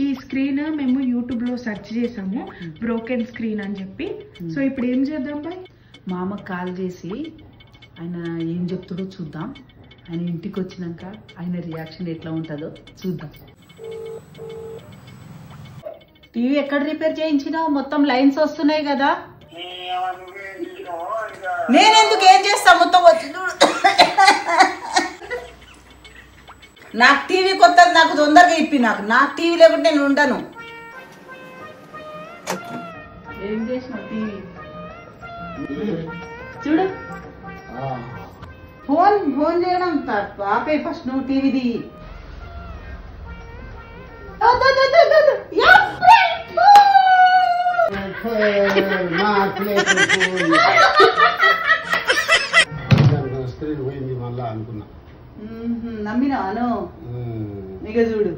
ఈ స్క్రీన్ మేము యూట్యూబ్ లో సెర్చ్ చేసాము బ్రోకెన్ స్క్రీన్ అని చెప్పి. సో ఇప్పుడు ఏం చేద్దాం బాయ్? మా అమ్మకి కాల్ చేసి ఆయన ఏం చెప్తాడో చూద్దాం. ఆయన ఇంటికి వచ్చినాక ఆయన రియాక్షన్ ఎట్లా ఉంటుందో చూద్దాం. టీవీ ఎక్కడ రిపేర్ చేయించినావు? మొత్తం లైన్స్ వస్తున్నాయి కదా. నేనెందుకు ఏం చేస్తా, మొత్తం వచ్చి నాకు టీవీ కొత్తది, నాకు తొందరగా ఇప్పి. నాకు టీవీ లేకుంటే నేను ఉండను. ఏం చేసినావు టీవీ చూడు. ఫోన్ చేయడం ఆపే ఫస్ట్. నువ్వు టీవీది స్క్రీన్ పోయింది మళ్ళా అనుకున్నా. నమ్మినాను. ఇక చూడు